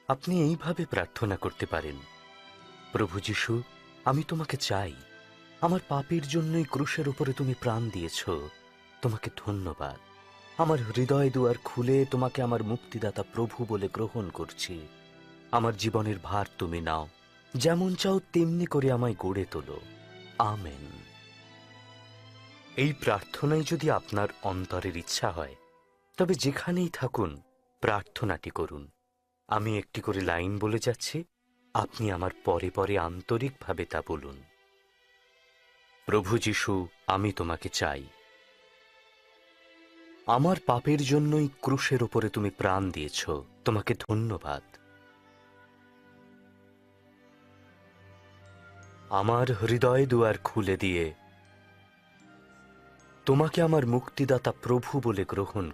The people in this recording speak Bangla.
আপনি এইভাবে প্রার্থনা করতে পারেন, প্রভু যিশু, আমি তোমাকে চাই। আমার পাপের জন্যই ক্রুশের উপরে তুমি প্রাণ দিয়েছ। তোমাকে ধন্যবাদ। আমার হৃদয় দুয়ার খুলে তোমাকে আমার মুক্তিদাতা প্রভু বলে গ্রহণ করছি। আমার জীবনের ভার তুমি নাও। যেমন চাও তেমনি করে আমায় গড়ে তোলো। আমেন। এই প্রার্থনাই যদি আপনার অন্তরের ইচ্ছা হয়, তবে যেখানেই থাকুন প্রার্থনাটি করুন। আমি একটি করে লাইন বলে যাচ্ছি, আপনি আমার পরে পরে আন্তরিকভাবে তা বলুন। প্রভু যিশু, আমি তোমাকে চাই। আমার পাপের জন্যই ক্রুশের উপরে তুমি প্রাণ দিয়েছ। তোমাকে ধন্যবাদ। আমার হৃদয় দুয়ার খুলে দিয়ে তোমাকে আমার মুক্তিদাতা প্রভু বলে গ্রহণ